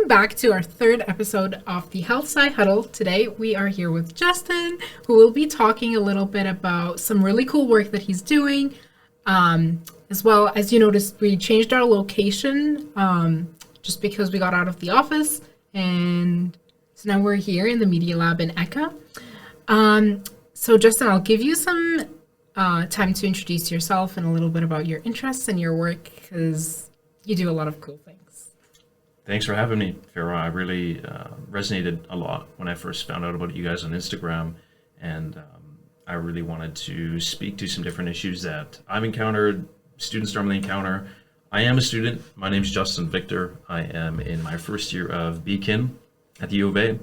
Welcome back to our third episode of the Health Sci Huddle. Today we are here with Justin, who will be talking a little bit about some really cool work that he's doing. As well as you noticed, we changed our location just because we got out of the office, and so now we're here in the Media Lab in Eka. So Justin, I'll give you some time to introduce yourself and a little bit about your interests and your work, because you do a lot of cool things. Thanks for having me, Farah. I really resonated a lot when I first found out about you guys on Instagram, and I really wanted to speak to some different issues that I've encountered, students normally encounter. I am a student. My name's Justin Victor. I am in my first year of BKin at the U of A,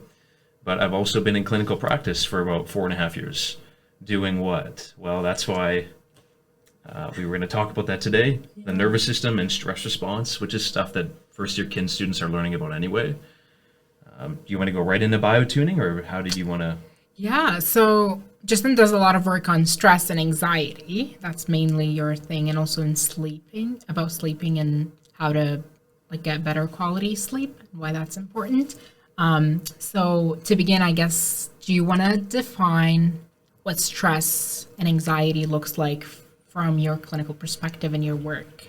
but I've also been in clinical practice for about 4.5 years. Doing what? Well, that's why we were going to talk about that today, the nervous system and stress response, which is stuff that first-year kin students are learning about anyway. Do you want to go right into biotuning, or how did you want to? Yeah, so Justin does a lot of work on stress and anxiety. That's mainly your thing, and also in sleeping, about sleeping and how to get better quality sleep and why that's important. So to begin, I guess, do you want to define what stress and anxiety looks like from your clinical perspective and your work?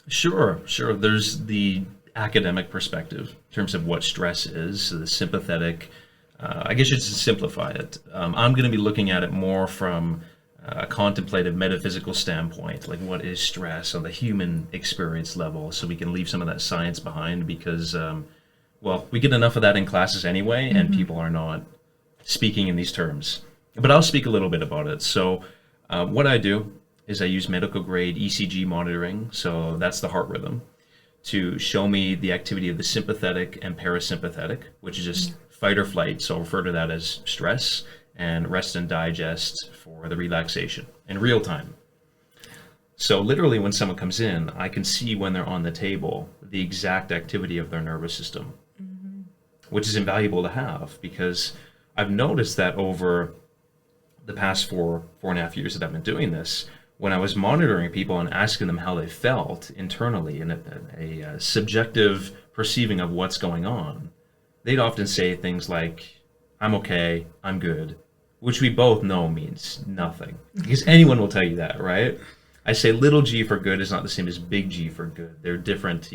Sure. There's the academic perspective in terms of what stress is, so the sympathetic. I guess you should simplify it. I'm going to be looking at it more from a contemplative metaphysical standpoint, like what is stress on the human experience level, so we can leave some of that science behind, because, we get enough of that in classes anyway, and people are not speaking in these terms. But I'll speak a little bit about it. So what I do is I use medical grade ECG monitoring, so that's the heart rhythm, to show me the activity of the sympathetic and parasympathetic, which is just fight or flight, so I'll refer to that as stress, and rest and digest for the relaxation in real time. So literally when someone comes in, I can see when they're on the table the exact activity of their nervous system, which is invaluable to have, because I've noticed that over the past 4.5 years that I've been doing this, when I was monitoring people and asking them how they felt internally in a subjective perceiving of what's going on, they'd often say things like, I'm okay, I'm good, which we both know means nothing, because anyone will tell you that, right? I say little g for good is not the same as big G for good. They're different,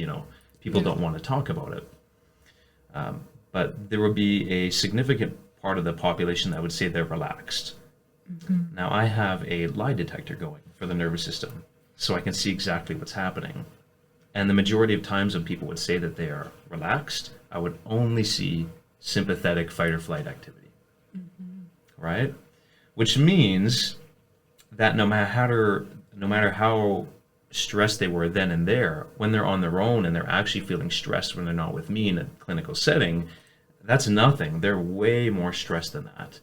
people don't want to talk about it. But there would be a significant part of the population that would say they're relaxed. Now I have a lie detector going for the nervous system, so I can see exactly what's happening. And the majority of times when people would say that they are relaxed, I would only see sympathetic fight or flight activity, right? Which means that no matter how stressed they were then and there, when they're on their own and they're actually feeling stressed when they're not with me in a clinical setting, that's nothing. They're way more stressed than that.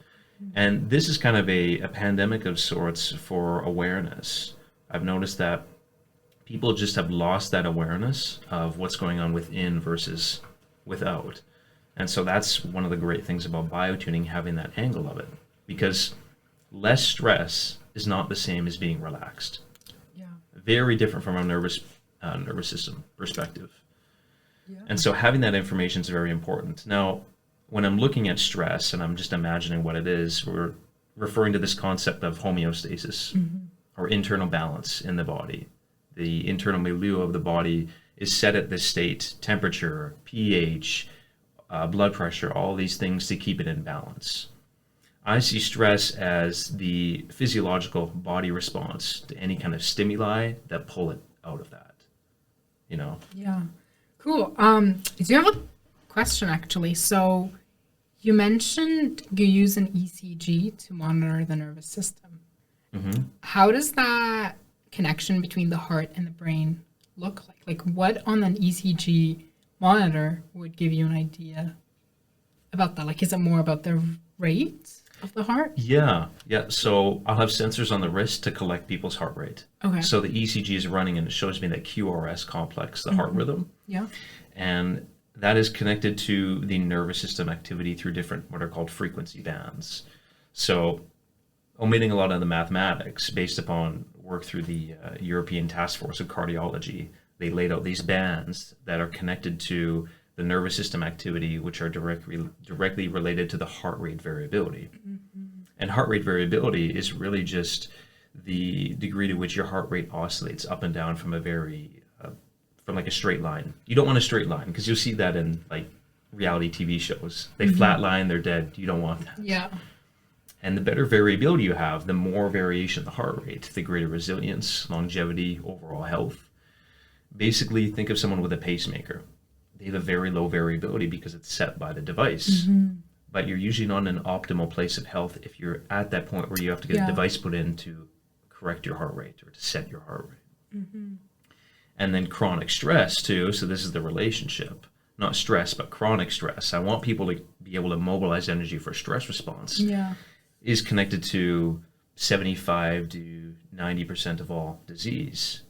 And this is kind of a pandemic of sorts for awareness. I've noticed that people just have lost that awareness of what's going on within versus without. And so that's one of the great things about biotuning, having that angle of it, because less stress is not the same as being relaxed. Yeah. Very different from a nervous system perspective. Yeah. And so having that information is very important. Now, when I'm looking at stress and I'm just imagining what it is, we're referring to this concept of homeostasis or internal balance in the body. The internal milieu of the body is set at this state, temperature, pH, blood pressure, all these things to keep it in balance. I see stress as the physiological body response to any kind of stimuli that pull it out of that, Yeah, cool. Do you have a question, actually? So you mentioned you use an ECG to monitor the nervous system. How does that connection between the heart and the brain look like? Like, what on an ECG monitor would give you an idea about that? Like, is it more about the rate of the heart? Yeah. So I'll have sensors on the wrist to collect people's heart rate. Okay. So the ECG is running and it shows me that QRS complex, the heart rhythm. Yeah. And that is connected to the nervous system activity through different what are called frequency bands. So omitting a lot of the mathematics based upon work through the European Task Force of Cardiology, they laid out these bands that are connected to the nervous system activity, which are directly related to the heart rate variability. And heart rate variability is really just the degree to which your heart rate oscillates up and down from from like a straight line. You don't want a straight line, because you'll see that in like reality TV shows. They flat line, they're dead. You don't want that. Yeah. And the better variability you have, the more variation in the heart rate, the greater resilience, longevity, overall health. Basically, think of someone with a pacemaker. They have a very low variability because it's set by the device. But you're usually not in an optimal place of health if you're at that point where you have to get a device put in to correct your heart rate or to set your heart rate. And then chronic stress too. So this is the relationship, not stress, but chronic stress. I want people to be able to mobilize energy for stress response. Is connected to 75 to 90% of all disease,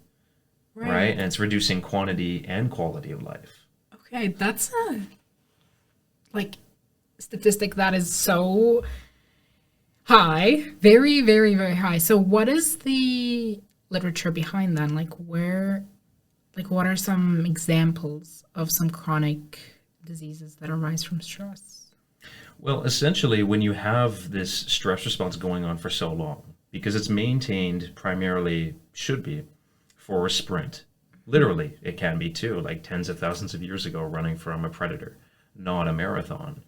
right? And it's reducing quantity and quality of life. Okay, that's a statistic that is so high, very, very, very high. So what is the literature behind that? What are some examples of some chronic diseases that arise from stress? Well, essentially, when you have this stress response going on for so long, because it's maintained primarily, should be, for a sprint. Literally, it can be too, like tens of thousands of years ago, running from a predator, not a marathon.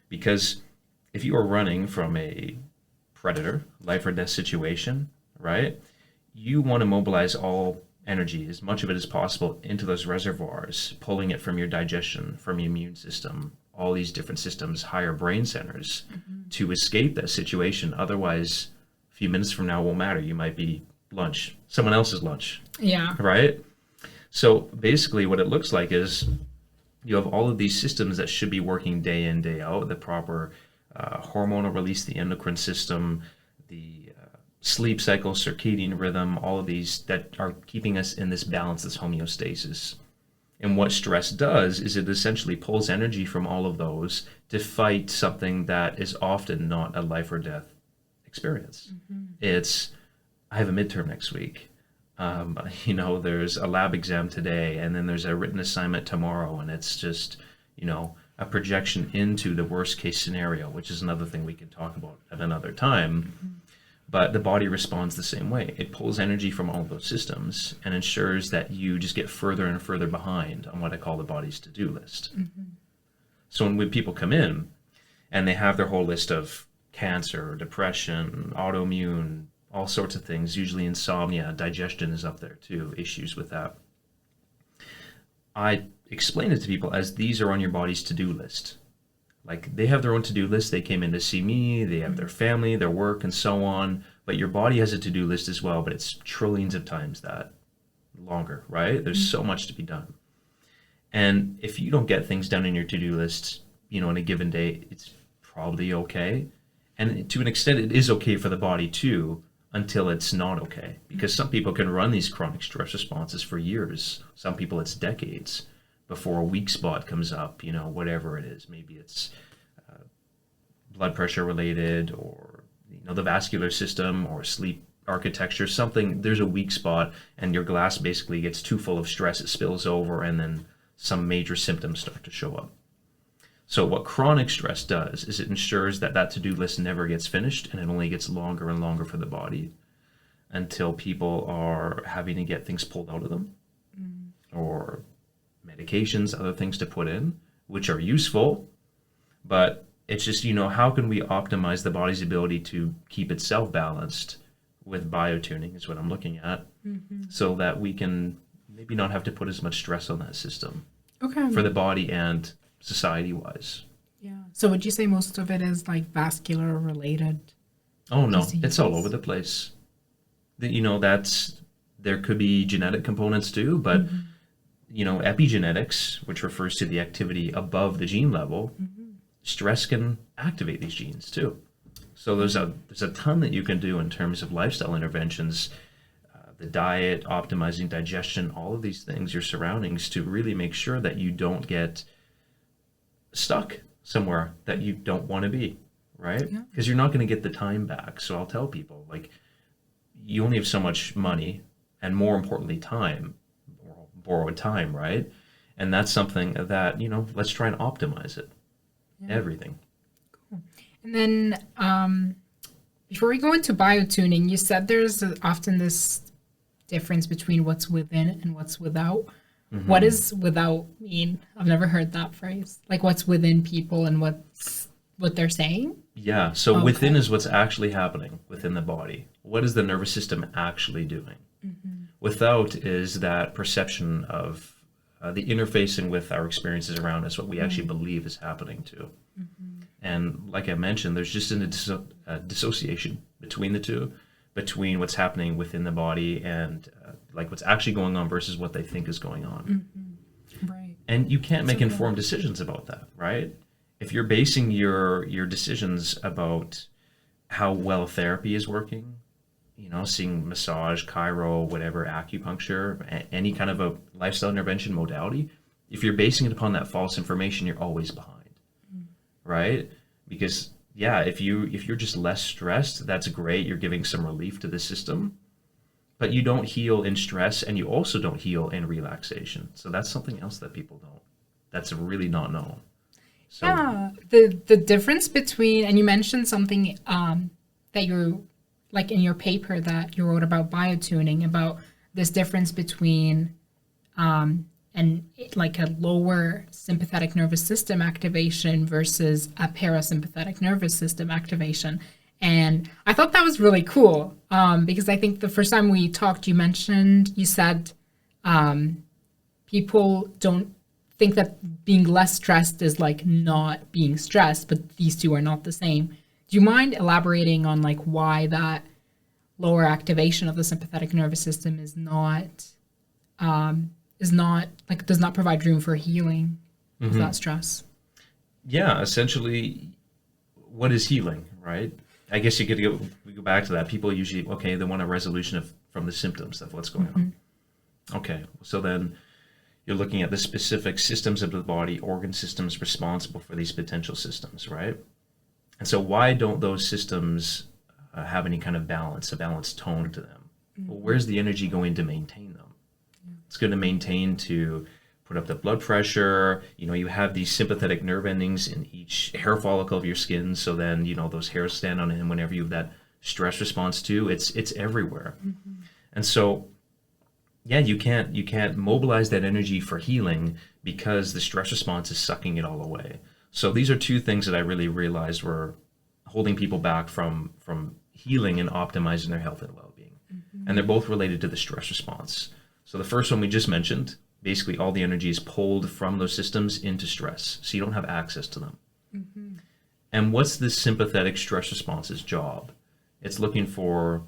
Because if you are running from a predator, life or death situation, right, you want to mobilize all energy, as much of it as possible, into those reservoirs, pulling it from your digestion, from your immune system, all these different systems, higher brain centers, to escape that situation. Otherwise, a few minutes from now won't matter. You might be lunch, someone else's lunch. Yeah. Right? So basically what it looks like is you have all of these systems that should be working day in, day out, the proper hormonal release, the endocrine system, the sleep cycle, circadian rhythm, all of these that are keeping us in this balance, this homeostasis. And what stress does is it essentially pulls energy from all of those to fight something that is often not a life or death experience. It's, I have a midterm next week. There's a lab exam today, and then there's a written assignment tomorrow, and it's just, a projection into the worst case scenario, which is another thing we can talk about at another time. But the body responds the same way. It pulls energy from all of those systems and ensures that you just get further and further behind on what I call the body's to-do list. So when people come in and they have their whole list of cancer, depression, autoimmune, all sorts of things, usually insomnia, digestion is up there too, issues with that. I explain it to people as these are on your body's to-do list. Like, they have their own to-do list. They came in to see me, they have their family, their work, and so on. But your body has a to-do list as well, but it's trillions of times that longer, right? There's so much to be done. And if you don't get things done in your to-do list, in a given day, it's probably okay. And to an extent, it is okay for the body too, until it's not okay. Because some people can run these chronic stress responses for years. Some people, it's decades before a weak spot comes up, whatever it is. Maybe it's blood pressure related, or, the vascular system, or sleep architecture, something. There's a weak spot, and your glass basically gets too full of stress, it spills over, and then some major symptoms start to show up. So what chronic stress does is it ensures that to-do list never gets finished, and it only gets longer and longer for the body until people are having to get things pulled out of them, or medications, other things to put in, which are useful, but it's just, how can we optimize the body's ability to keep itself balanced with biotuning is what I'm looking at, so that we can maybe not have to put as much stress on that system for the body and society-wise. Yeah. So would you say most of it is like vascular related? Oh, no, disease? It's all over the place. There could be genetic components too, but epigenetics, which refers to the activity above the gene level, stress can activate these genes too. So there's a ton that you can do in terms of lifestyle interventions, the diet, optimizing digestion, all of these things, your surroundings, to really make sure that you don't get stuck somewhere that you don't want to be, right? Because you're not going to get the time back. So I'll tell people, you only have so much money, and more importantly, time, or borrowed time, right? And that's something that, let's try and optimize it. Yeah. Everything. Cool. And then before we go into biotuning, you said there's often this difference between what's within and what's without. Mm-hmm. What does without mean? I've never heard that phrase. Like what's within people and what they're saying? Yeah, so within is what's actually happening within the body. What is the nervous system actually doing? Mm-hmm. Without is that perception of the interfacing with our experiences around us, what we actually believe is happening too. Mm-hmm. And like I mentioned, there's just a dissociation between the two, between what's happening within the body and like what's actually going on versus what they think is going on. Mm-hmm. Right. And you can't make informed decisions about that, right? If you're basing your decisions about how well therapy is working, seeing massage, chiro, whatever, acupuncture, any kind of a lifestyle intervention modality, if you're basing it upon that false information, you're always behind, right? Because if you're just less stressed, that's great. You're giving some relief to the system, but you don't heal in stress, and you also don't heal in relaxation. So that's something else that people don't. That's really not known. So, yeah, the difference between, and you mentioned something that you like in your paper that you wrote about biotuning, about this difference between like a lower sympathetic nervous system activation versus a parasympathetic nervous system activation. And I thought that was really cool because I think the first time we talked, you said people don't think that being less stressed is like not being stressed, but these two are not the same. Do you mind elaborating on like why that lower activation of the sympathetic nervous system is not does not provide room for healing of that stress? Yeah, essentially, what is healing, right? I guess we go back to that. People usually, they want a resolution from the symptoms of what's going on. Okay, so then you're looking at the specific systems of the body, organ systems responsible for these potential systems, right? And so why don't those systems have any kind of balance, a balanced tone to them? Well, where's the energy going to maintain them? It's going to maintain to put up the blood pressure. You have these sympathetic nerve endings in each hair follicle of your skin. So then, those hairs stand on end whenever you have that stress response too. It's everywhere. Mm-hmm. And so, you can't mobilize that energy for healing because the stress response is sucking it all away. So these are two things that I really realized were holding people back from healing and optimizing their health and well-being. Mm-hmm. And they're both related to the stress response. So the first one we just mentioned, basically all the energy is pulled from those systems into stress. So you don't have access to them. Mm-hmm. And what's the sympathetic stress response's job? It's looking for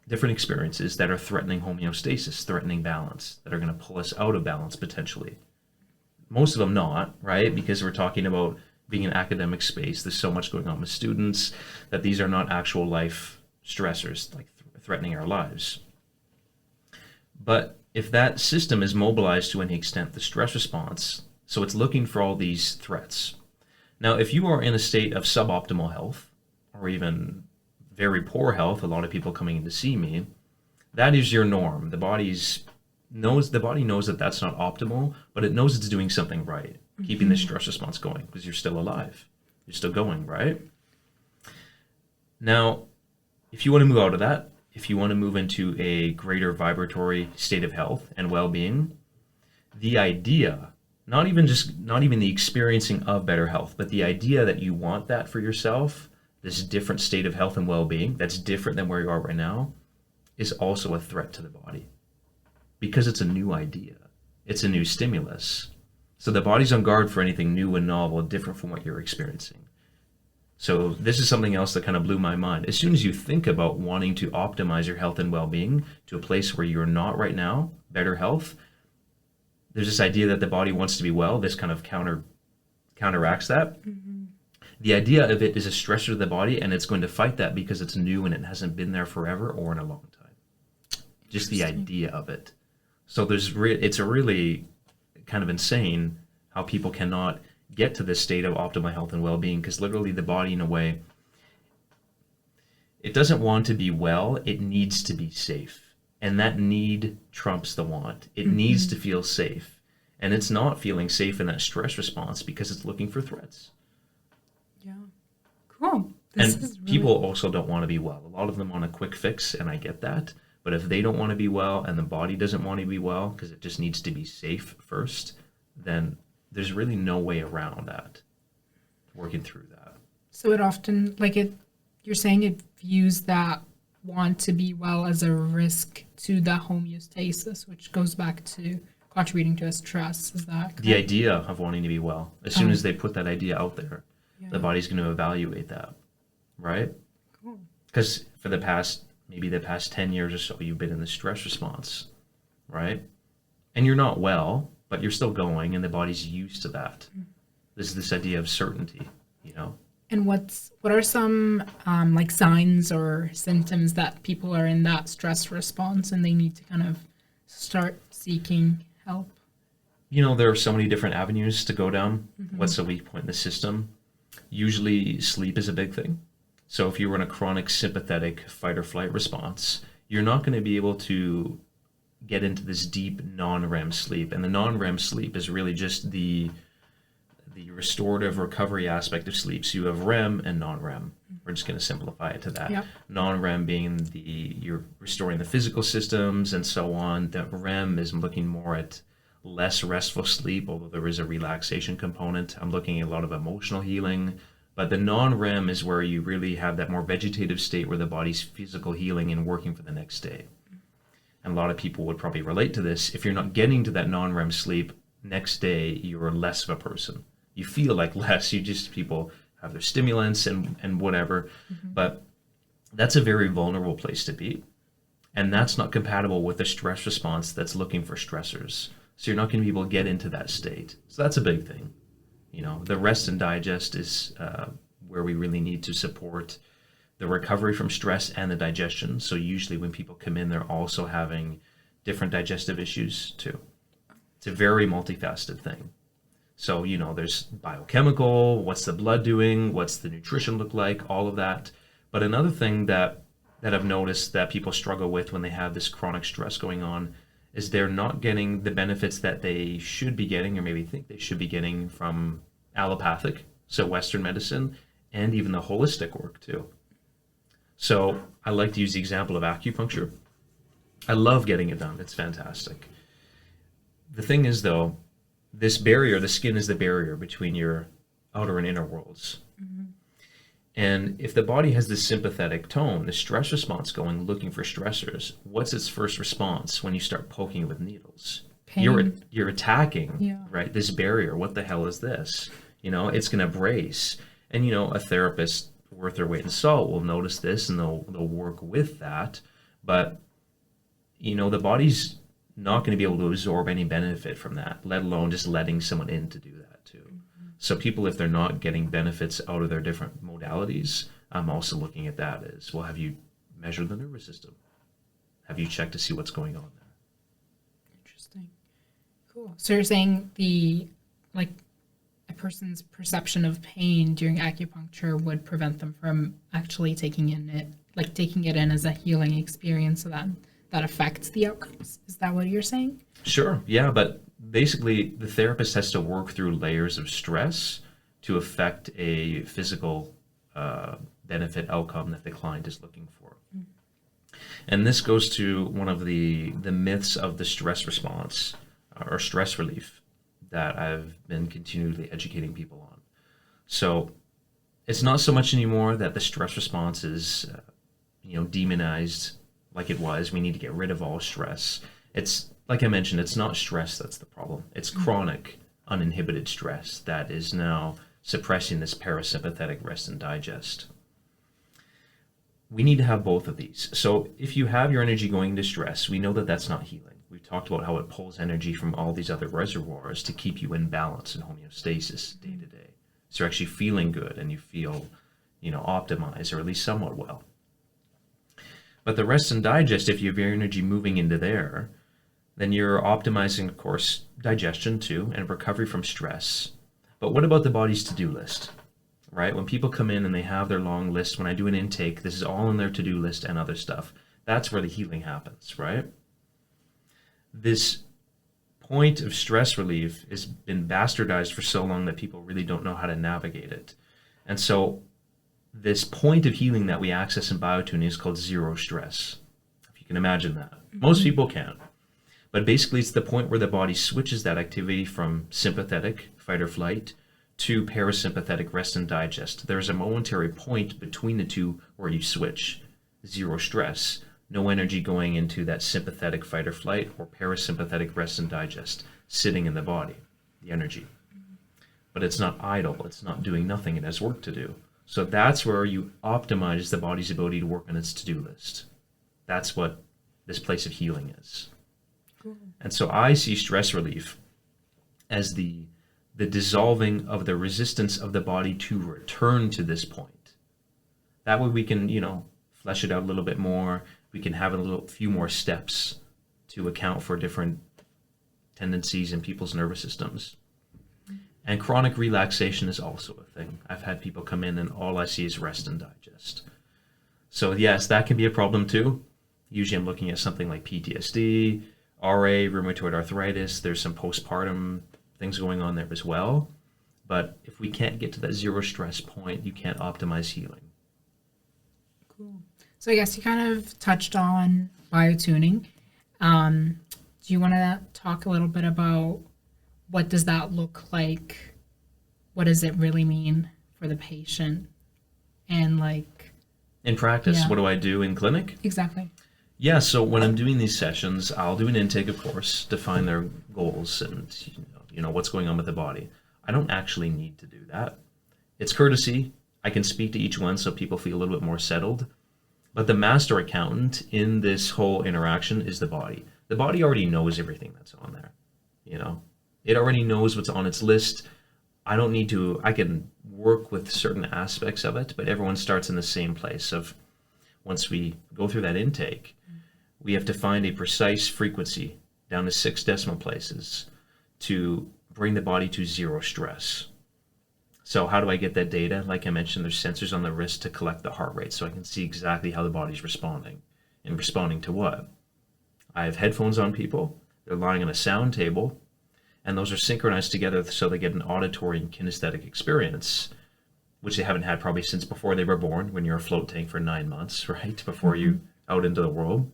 different experiences that are threatening homeostasis, threatening balance, that are going to pull us out of balance potentially. Most of them not, right? Because we're talking about being an academic space. There's so much going on with students that these are not actual life stressors, like threatening our lives. But if that system is mobilized to any extent, the stress response, so it's looking for all these threats. Now, if you are in a state of suboptimal health, or even very poor health, a lot of people coming in to see me, that is your norm. The body knows that that's not optimal, but it knows it's doing something right, keeping the stress response going because you're still alive. You're still going, right? Now, if you want to move out of that, if you want to move into a greater vibratory state of health and well-being, the idea, not even the experiencing of better health, but the idea that you want that for yourself, this different state of health and well-being that's different than where you are right now, is also a threat to the body because it's a new idea. It's a new stimulus. So the body's on guard for anything new and novel, different from what you're experiencing. So this is something else that kind of blew my mind. As soon as you think about wanting to optimize your health and well-being to a place where you're not right now, better health, there's this idea that the body wants to be well. This kind of counteracts that. Mm-hmm. The idea of it is a stressor to the body, and it's going to fight that because it's new and it hasn't been there forever or in a long time. Just the idea of it. So it's a really kind of insane how people cannot get to this state of optimal health and well-being, because literally the body, in a way, it doesn't want to be well, it needs to be safe. And that need trumps the want. It needs to feel safe. And it's not feeling safe in that stress response because it's looking for threats. Yeah. Cool. People also don't want to be well. A lot of them want a quick fix, and I get that. But if they don't want to be well and the body doesn't want to be well because it just needs to be safe first, then there's really no way around that, working through that. So it often, you're saying it views that want to be well as a risk to the homeostasis, which goes back to contributing to a stress. Is that correct? The idea of wanting to be well, as soon as they put that idea out there, the body's going to evaluate that, right? Cool. Because for the past 10 years or so, you've been in the stress response, right? And you're not well, but you're still going, and the body's used to that. There's this idea of certainty, And what are some signs or symptoms that people are in that stress response and they need to kind of start seeking help? There are so many different avenues to go down. What's the weak point in the system? Usually sleep is a big thing. So if you were in a chronic sympathetic fight or flight response, you're not going to be able to get into this deep non-REM sleep. And the non-REM sleep is really just the restorative recovery aspect of sleep. So you have REM and non-REM. We're just going to simplify it to that. Yep. Non-REM being you're restoring the physical systems and so on. The REM is looking more at less restful sleep, although there is a relaxation component. I'm looking at a lot of emotional healing. But the non-REM is where you really have that more vegetative state where the body's physical healing and working for the next day. And a lot of people would probably relate to this. If you're not getting to that non-REM sleep, next day you're less of a person. You feel like less. People have their stimulants and whatever. But that's a very vulnerable place to be. And that's not compatible with the stress response that's looking for stressors. So you're not going to be able to get into that state. So that's a big thing. The rest and digest is where we really need to support the recovery from stress and the digestion. So usually when people come in, they're also having different digestive issues too. It's a very multifaceted thing. So, there's biochemical, what's the blood doing, what's the nutrition look like, all of that. But another thing that I've noticed that people struggle with when they have this chronic stress going on is they're not getting the benefits that they should be getting or maybe think they should be getting from allopathic, so Western medicine, and even the holistic work too. So I like to use the example of acupuncture. I love getting it done. It's fantastic. The thing is, though, this barrier, the skin is the barrier between your outer and inner worlds. And if the body has this sympathetic tone, the stress response going, looking for stressors, what's its first response when you start poking it with needles? Pain. You're attacking, right? This barrier. What the hell is this? It's going to brace. And, a therapist worth their weight in salt will notice this and they'll work with that. But, the body's not going to be able to absorb any benefit from that, let alone just letting someone in to do that too. So people, if they're not getting benefits out of their different modalities, I'm also looking at that as, well, have you measured the nervous system? Have you checked to see what's going on there? Interesting. Cool. So you're saying a person's perception of pain during acupuncture would prevent them from actually taking it in as a healing experience, so that affects the outcomes. Is that what you're saying? Sure. Yeah, but basically the therapist has to work through layers of stress to affect a physical benefit outcome that the client is looking for. And this goes to one of the myths of the stress response or stress relief that I've been continually educating people on. So it's not so much anymore that the stress response is demonized like it was. We need to get rid of all stress. It's like I mentioned, it's not stress that's the problem. It's chronic, uninhibited stress that is now suppressing this parasympathetic rest and digest. We need to have both of these. So if you have your energy going into stress, we know that that's not healing. We've talked about how it pulls energy from all these other reservoirs to keep you in balance and homeostasis day to day. So you're actually feeling good and you feel, optimized or at least somewhat well. But the rest and digest, if you have your energy moving into there, then you're optimizing, of course, digestion too and recovery from stress. But what about the body's to-do list, right? When people come in and they have their long list, when I do an intake, this is all in their to-do list and other stuff. That's where the healing happens, right? This point of stress relief has been bastardized for so long that people really don't know how to navigate it. And so this point of healing that we access in biotuning is called zero stress, if you can imagine that. Most people can't. But basically, it's the point where the body switches that activity from sympathetic, fight or flight, to parasympathetic, rest and digest. There's a momentary point between the two where you switch. Zero stress. No energy going into that sympathetic fight or flight or parasympathetic rest and digest, sitting in the body, the energy. But it's not idle. It's not doing nothing. It has work to do. So that's where you optimize the body's ability to work on its to-do list. That's what this place of healing is. Cool. And so I see stress relief as the dissolving of the resistance of the body to return to this point. That way we can, flesh it out a little bit more. We can have few more steps to account for different tendencies in people's nervous systems. And chronic relaxation is also a thing. I've had people come in and all I see is rest and digest. So yes, that can be a problem too. Usually I'm looking at something like PTSD, RA, rheumatoid arthritis. There's some postpartum things going on there as well. But if we can't get to that zero stress point, you can't optimize healing. Cool. So I guess you kind of touched on biotuning. Do you want to talk a little bit about what does that look like? What does it really mean for the patient? And in practice, What do I do in clinic? Exactly. Yeah, so when I'm doing these sessions, I'll do an intake, of course, define their goals and what's going on with the body. I don't actually need to do that. It's courtesy. I can speak to each one so people feel a little bit more settled. But the master accountant in this whole interaction is the body. The body already knows everything that's on there. It already knows what's on its list. I can work with certain aspects of it, but everyone starts in the same place of once we go through that intake, we have to find a precise frequency down to 6 decimal places to bring the body to zero stress. So how do I get that data? Like I mentioned, there's sensors on the wrist to collect the heart rate so I can see exactly how the body's responding. And responding to what? I have headphones on people. They're lying on a sound table. And those are synchronized together so they get an auditory and kinesthetic experience, which they haven't had probably since before they were born, when you're a float tank for 9 months, right? Before you out into the world.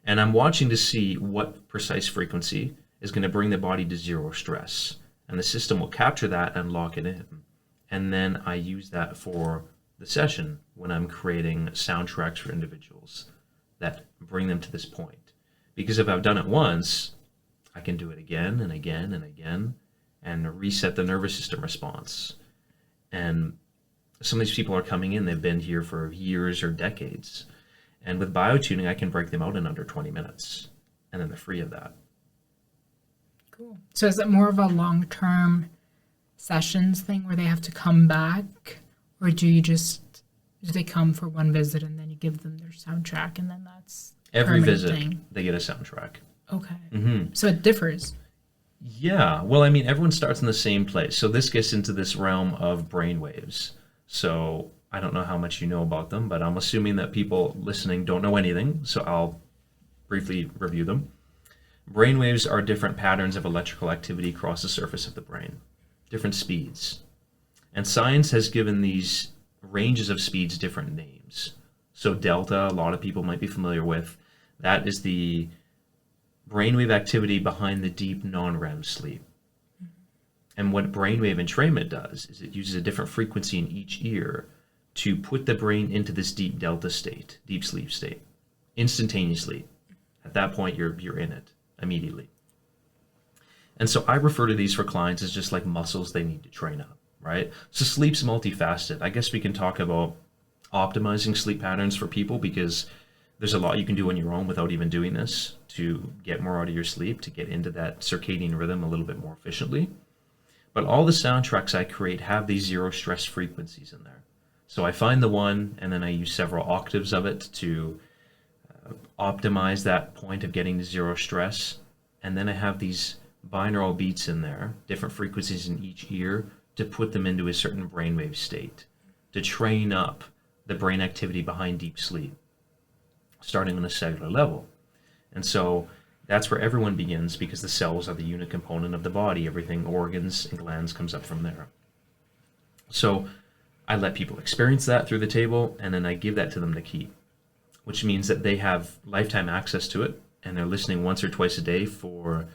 And I'm watching to see what precise frequency is going to bring the body to zero stress. And the system will capture that and lock it in. And then I use that for the session when I'm creating soundtracks for individuals that bring them to this point. Because if I've done it once, I can do it again and again and again and reset the nervous system response. And some of these people are coming in, they've been here for years or decades. And with biotuning, I can break them out in under 20 minutes. And then they're free of that. Cool. So is it more of a long-term sessions thing where they have to come back? Or do they come for one visit and then you give them their soundtrack and then that's every visit thing? They get a soundtrack. Okay. Mm-hmm. So it differs. Yeah. Well, everyone starts in the same place. So this gets into this realm of brainwaves. So I don't know how much you know about them, but I'm assuming that people listening don't know anything. So I'll briefly review them. Brainwaves are different patterns of electrical activity across the surface of the brain, different speeds. And science has given these ranges of speeds different names. So delta, a lot of people might be familiar with. That is the brainwave activity behind the deep non-REM sleep. And what brainwave entrainment does is it uses a different frequency in each ear to put the brain into this deep delta state, deep sleep state, instantaneously. At that point, you're in it immediately. And so I refer to these for clients as just like muscles they need to train up, right? So sleep's multifaceted. I guess we can talk about optimizing sleep patterns for people because there's a lot you can do on your own without even doing this to get more out of your sleep, to get into that circadian rhythm a little bit more efficiently. But all the soundtracks I create have these zero stress frequencies in there. So I find the one and then I use several octaves of it to optimize that point of getting to zero stress. And then I have these binaural beats in there, different frequencies in each ear to put them into a certain brainwave state, to train up the brain activity behind deep sleep, starting on a cellular level. And so That's where everyone begins because the cells are the unit component of the body. Everything, organs and glands, comes up from there. So I let people experience that through the table, and then I give that to them to keep, which means that they have lifetime access to it, and they're listening once or twice a day for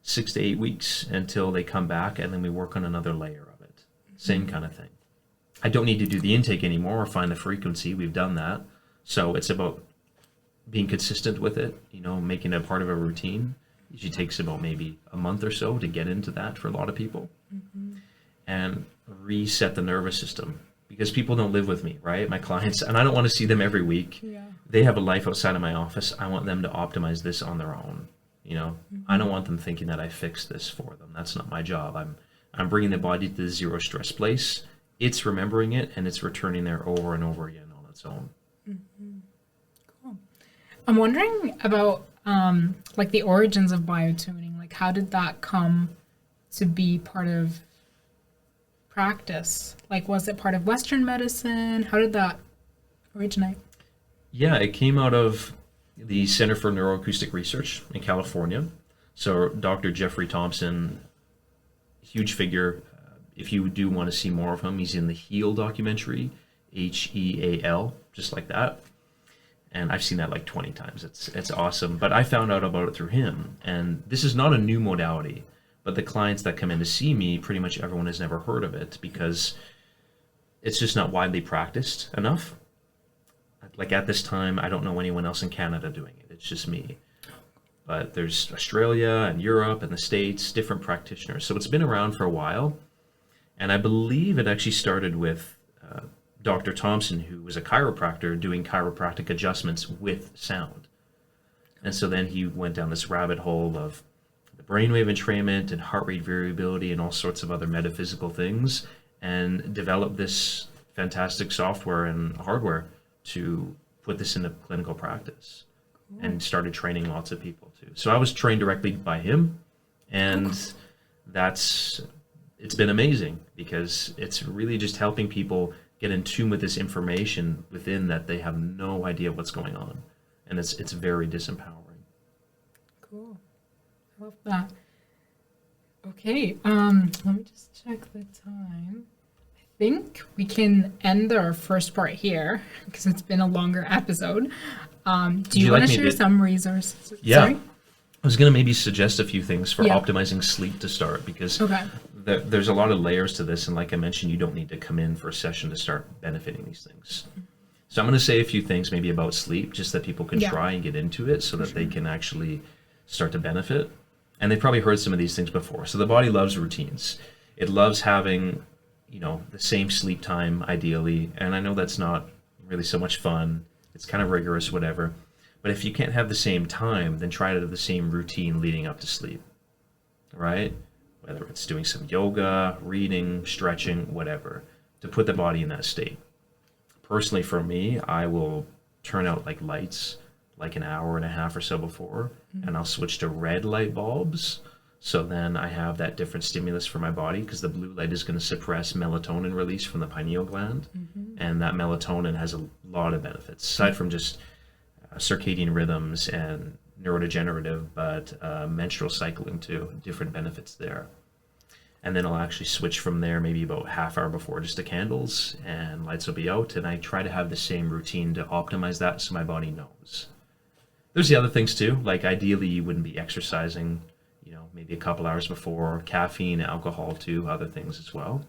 6 to 8 weeks until they come back, and then we work on another layer of it. Same kind of thing. I don't need to do the intake anymore or find the frequency. We've done that. So it's about being consistent with it, making it a part of a routine. It usually takes about maybe a month or so to get into that for a lot of people. And reset the nervous system, because people don't live with me, right? My clients, and I don't want to see them every week. Yeah. They have a life outside of my office. I want them to optimize this on their own. I don't want them thinking that I fixed this for them. That's not my job. I'm bringing the body to the zero stress place. It's remembering it, and it's returning there over and over again on its own. Cool. I'm wondering about like the origins of biotuning. Like, how did that come to be part of practice? Like, was it part of Western medicine? How did that originate? Yeah, it came out of the Center for Neuroacoustic Research in California. So Dr. Jeffrey Thompson, huge figure. If you do want to see more of him, he's in the HEAL documentary, HEAL, just like that. And I've seen that like 20 times. It's awesome. But I found out about it through him. And this is not a new modality, but the clients that come in to see me, pretty much everyone has never heard of it because it's just not widely practiced enough. Like at this time, I don't know anyone else in Canada doing it. It's just me. But there's Australia and Europe and the States, different practitioners. So it's been around for a while. And I believe it actually started with Dr. Thompson, who was a chiropractor doing chiropractic adjustments with sound. And so then he went down this rabbit hole of the brainwave entrainment and heart rate variability and all sorts of other metaphysical things, and developed this fantastic software and hardware to put this into clinical practice. Cool. And started training lots of people too. So I was trained directly by him, and it's been amazing because it's really just helping people get in tune with this information within that they have no idea what's going on. And it's very disempowering. Cool. I love that. Okay, let me just check the time. I think we can end our first part here because it's been a longer episode. Do you want to share some resources? Yeah. Sorry? I was going to maybe suggest a few things for optimizing sleep to start, because there's a lot of layers to this. And like I mentioned, you don't need to come in for a session to start benefiting these things. So I'm going to say a few things maybe about sleep, just that people can try and get into it so that they can actually start to benefit. And they've probably heard some of these things before. So the body loves routines. It loves having, the same sleep time ideally. And I know that's not really so much fun. It's kind of rigorous, whatever. But if you can't have the same time, then try to have the same routine leading up to sleep, right? Whether it's doing some yoga, reading, stretching, whatever, to put the body in that state. Personally, for me, I will turn out like lights like an hour and a half or so before, and I'll switch to red light bulbs. So then I have that different stimulus for my body, because the blue light is going to suppress melatonin release from the pineal gland. And that melatonin has a lot of benefits, aside from just circadian rhythms and neurodegenerative, but menstrual cycling too, different benefits there. And then I'll actually switch from there maybe about half hour before just to candles, and lights will be out, and I try to have the same routine to optimize that so my body knows. There's the other things too, like ideally you wouldn't be exercising, maybe a couple hours before, caffeine, alcohol too, other things as well,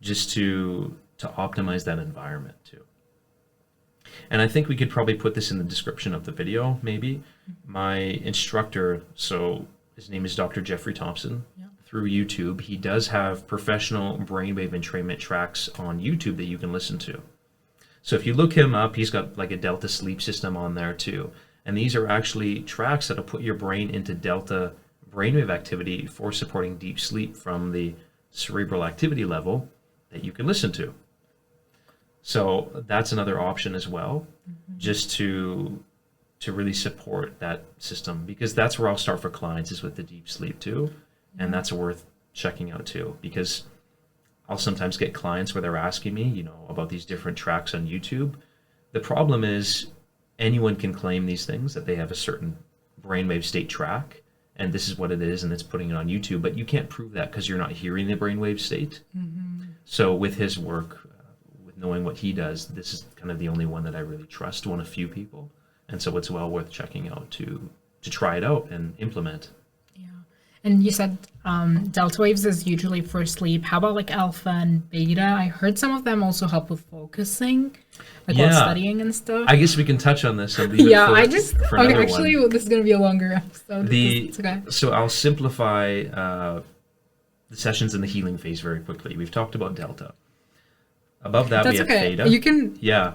just to optimize that environment too. And I think we could probably put this in the description of the video, maybe. My instructor, so his name is Dr. Jeffrey Thompson. Through YouTube, he does have professional brainwave entrainment tracks on YouTube that you can listen to. So if you look him up, he's got like a Delta sleep system on there too. And these are actually tracks that'll put your brain into Delta brainwave activity for supporting deep sleep from the cerebral activity level that you can listen to. So that's another option as well, just to really support that system, because that's where I'll start for clients, is with the deep sleep too. And that's worth checking out too, because I'll sometimes get clients where they're asking me, about these different tracks on YouTube. The problem is anyone can claim these things, that they have a certain brainwave state track, and this is what it is, and it's putting it on YouTube, but you can't prove that because you're not hearing the brainwave state. So with his work, with knowing what he does, this is kind of the only one that I really trust, one of few people, and so it's well worth checking out to try it out and implement. And you said delta waves is usually for sleep. How about like alpha and beta? I heard some of them also help with focusing, like while studying and stuff. I guess we can touch on this. And leave it for okay. Actually, this is going to be a longer episode. It's okay. So I'll simplify the sessions in the healing phase very quickly. We've talked about delta. Above that, we have theta. You can. Yeah.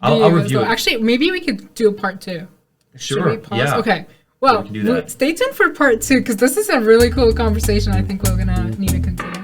I'll review it. Actually, maybe we could do a part 2. Sure. Should we pause? Yeah. Okay. Well, we can do that. Stay tuned for part 2 because this is a really cool conversation I think we're going to need to continue.